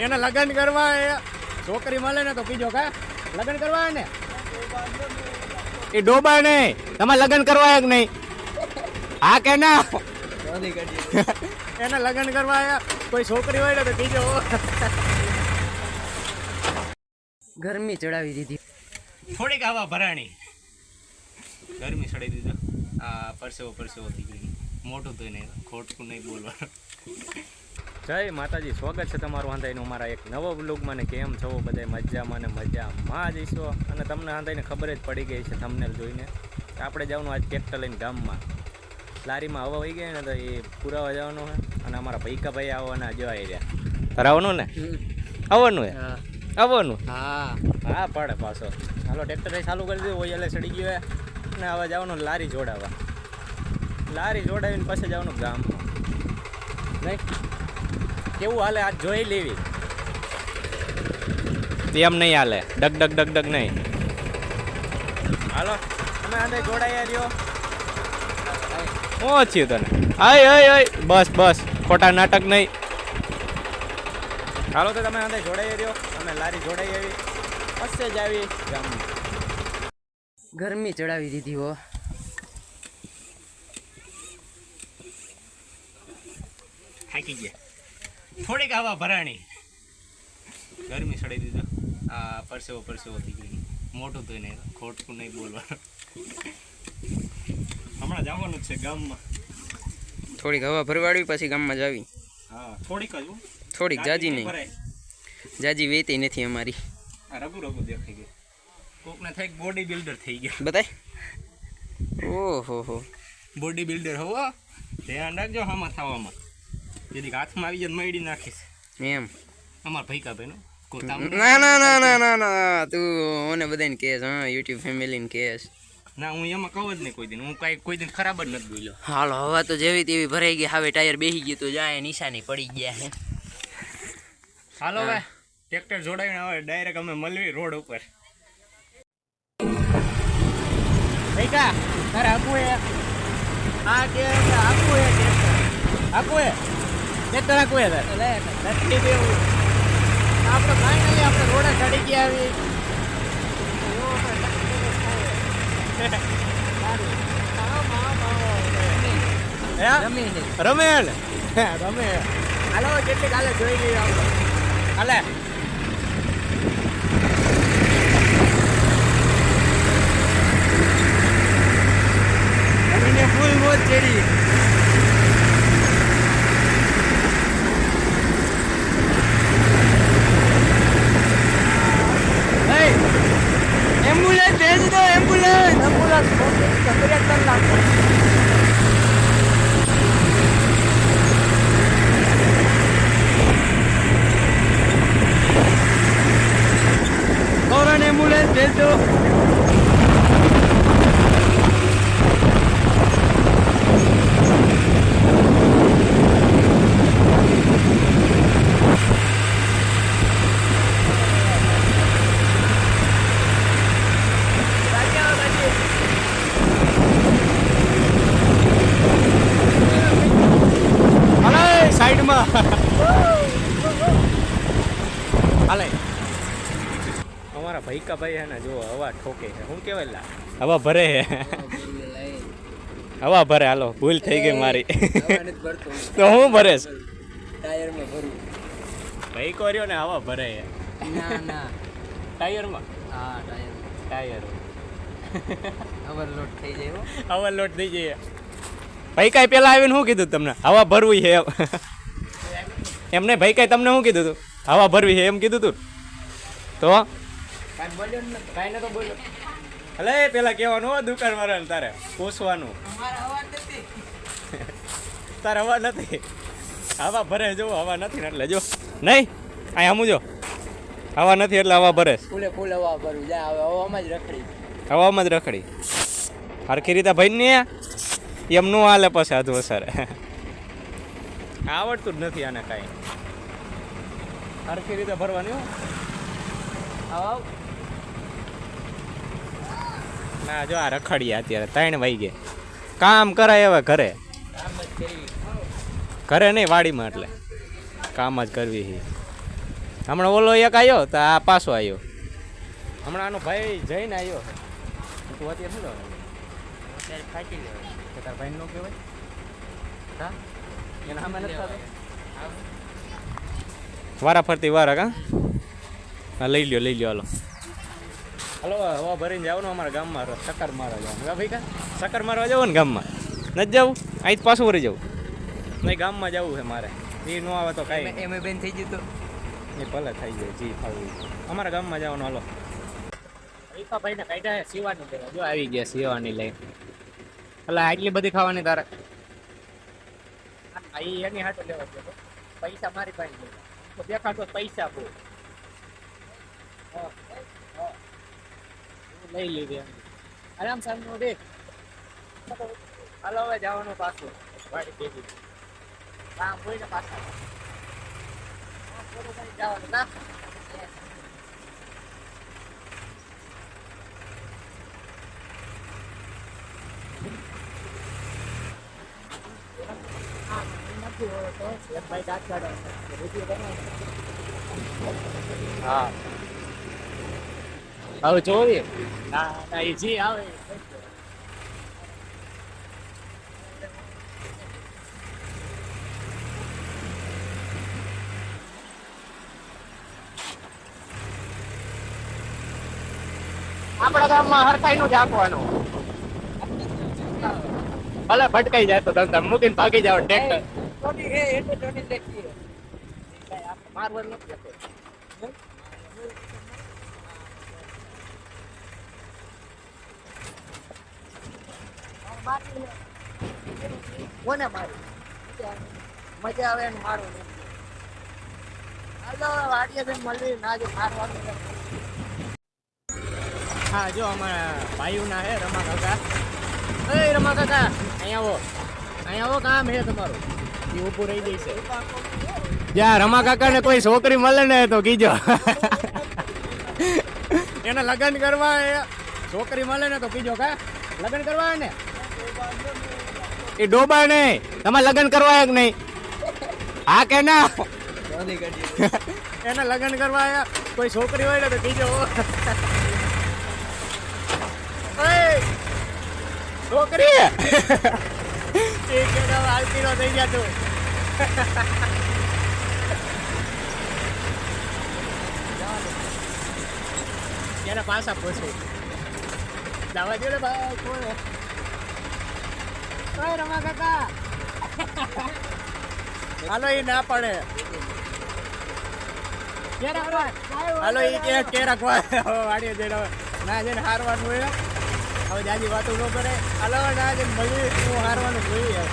એને લગ્ન કરવા છોકરી મળે ને તો કીજો કા લગ્ન કરવા ને એ ડોબા નહીં તમારે લગ્ન કરવા કે નહીં હા કે ના એને લગ્ન કરવા કોઈ છોકરી હોય ને તો કીજો ગરમી ચડાવી દીધી થોડીક આવા ભરાણી ગરમી ચડાવી દીધો આ પરસેવો થઈ ગઈ મોટું તો નહીં ખોટું નહીં બોલવાનું જય માતાજી, સ્વાગત છે તમારું હાંધાઈનું અમારા એક નવો વ્લોગમાં ને કેમ છો બધા મજામાં ને મજામાં જઈશો. અને તમને હાંધાઈને ખબર જ પડી ગઈ છે થંબનેલ જોઈને આપણે જવાનું આજ ટ્રેક્ટર લઈને ગામમાં લારીમાં હવા વહી ગઈ ને તો એ પુરાવા જવાનું છે. અને અમારા ભૈકાભાઈ આવવાના જો આવી રહ્યા તારે આવવાનું ને આવવાનું હે આવવાનું હા પડે પાછો ચાલો ટ્રેક્ટર ચાલુ કરી દીધું ઓયલે ચડી ગયો અને હવે જવાનું લારી જોડાવવા જોડાવીને પછી જવાનું ગામમાં નહીં કેવું હાલે આજ જોઈ લેવી એમ નહીં હાલે ડગ નહીં હાલો તમે આને જોડાયા રહ્યો હું છું તને આય બસ ખોટા નાટક નહીં હાલો તો તમે આને જોડાઈ રહ્યો અમે લારી જોડાઈ આવી પછી જ આવી ગામમાં ગરમી ચડાવી દીધી હો થાકી ગયા થોડીક આવા ભરાણી ગરમી ચડાવી દીધો આ પરસેવો થઈ ગઈ મોટું તો નહીં ખોટું નહીં બોલવાનું હમણાં જવાનું જ છે ગામમાં થોડીક હવા ભરવાડવી પછી ગામમાં જાવી હા થોડીક જાજી નહીં જાજી વેતી નથી અમારી આ રગુ દેખાઈ ગઈ કોકને થઈ બોડી બિલ્ડર થઈ ગયા બતાય ઓહો બોડી બિલ્ડર હોવો ધ્યાન રાખજો આમાં થવામાં જેથી હાથમાં આવી જાય મળી નાખીશ એમ અમારા ભૈકાભાઈનું ના તું મને બધાને કહેશ હા યુટ્યુબ ફેમિલીને કહેશ ના હું એમાં કહું જ નહીં કોઈ દિન ખરાબ જ નથી બોલ્યો હાલો હવા તો જેવી તેવી ભરાઈ ગઈ હવે ટાયર બેસી ગયું તો જાય નિશાની પડી ગયા હે હાલો હવે ટ્રેક્ટર જોડાવીને હવે ડાયરેક્ટ અમે મળવી રોડ ઉપર ભૈકા તારે આપવું હે આ કે આપવું હે ટ્રેક્ટર આપવું હે નથી દેવું આપણે ફાઇનલી આપણે રોડે ચડી ગયા આવી રમે હાલો કેટલી કાલે જોઈ ગઈ આપણે હાલે ફૂલ મોજ ચડી એમ્બ્યુલન્સ ભેજ દો એમ્બ્યુલન્સ કમ્પ્લીટ કર નાખો ફોરન એમ્બ્યુલન્સ ભેજ દો સાઈડમાં હાલે અમારા ભૈકાભાઈ હે ને જો હવા ઠોકે છે શું કહેવાય લા હવા ભરે છે હવા ભરે હાલો ભૂલ થઈ ગઈ મારી તો હું ભરેશ ટાયરમાં ભરું ભૈકો રહ્યો ને હવા ભરે છે ના ટાયરમાં હા ટાયર ઓવરલોડ થઈ જાય ઓવરલોડ થઈ જાય ભાઈ કાંઈ પેલા આવીને શું કીધું તમને હવા ભરવી છે એમને ભાઈ કાંઈ તમને શું કીધું હતું હવા ભરવી છે એમ કીધું તું તો કાંઈ નતો બોલ્યો એટલે પેલા કહેવાનું હો દુકાન વાળાને તારે પૂછવાનું તારે હવા નથી હવા ભરે જો હવા નથી ને એટલે જો નહીં અહીં હમું જો હવા નથી એટલે હવા ભરે ફૂલે હવા ભરું જા હવે હવામાં જ રખડી હરખી રીતે ભાઈ ને એમ નું હાલે પછી આધું અસર આવડતું જ નથી આને કાંઈ હરખી રીતે ભરવાની ના જો આ રખડીયા અત્યારે 3 વાગે કામ કરાય હવે ઘરે નહીં વાડીમાં એટલે કામ જ કરવી છે હમણાં ઓલો એક આવ્યો તો આ પાછો આવ્યો. હમણાં આનો ભાઈ જઈને આવ્યો. તું અત્યારે શું લેવાનું? અત્યારે ફાટી લેવાય. કે તારા ભાઈ નો કહેવાય? હા એના સામે નથી થતો? વારા ફરતી વારા કા? હા લઈ લ્યો હાલો. હાલો હવા ભરીને જવાનું અમારા ગામમાં ચક્કર મારવા જવાનું. હા ભાઈ કા ચક્કર મારવા જવું ને ગામમાં? નથી જવું? અહીંથી પાછું વળી જવું? નહીં ગામમાં જવું છે મારે. એ ન આવે તો કાંઈ એમ બેન થઈ ગયું તો એ ભલે થઈ જાય જી થવું. અમારા ગામમાં જવાનું હાલો. ભાઈ ને કાઢ્યા સીવાની લેવા જો આવી ગયા સીવાની લઈ. એટલે આટલી બધી ખાવાની તારે? એની હાટો લેવા ગયો. પૈસા મારી પાસે તો દેખાડતો પૈસા બહુ લઈ લીધી આરામ સામનો દેખ. હાલો હવે જવાનું પાછું વાડી ભેગી કામ હોય ને પાછા જવાનું ના. હા હવે જોવી ના એ જી આવે આપણા ગામમાં હરખાઈ નું જ આપવાનું. ભલે ભટકાઈ જાય તો ધંધા મૂકીને ભાગી જાવ ટ્રેક્ટર મારવાનું નથી. કોને મારી મજા આવે ને મારું હાલો વાડીએ બેન મળી ના જો મારવાનું. હા જો અમારા ભાઈઓના હે રમા કાકા. એ રમા કાકા અહીંયા આવો કામ હે તમારું. એ ઊભું રહી જશે. જ્યાં રમા કાકા ને કોઈ છોકરી મળે ને તો કીજો એને લગ્ન કરવા છોકરી મળે ને તો કીજો કા લગ્ન કરવા ને એ ડોબા નહીં તમારે લગ્ન કરવા કે નહીં? હા કે ના? એને લગ્ન કરવા કોઈ છોકરી હોય ને તો કીજો. છોકરી હાલતી નો થઈ ગયા તું. એને પાછા પૂછું જવા દે ભાઈ કોણ રમા કાકા હાલો એ ના પડે. હાલો એ કે રાખવા વાડીએ જઈને ના જઈને હારવાનું હોય હવે જાજી વાતો ન કરે. હાલો ના જઈને મળી હું હારવાનું જોઈએ.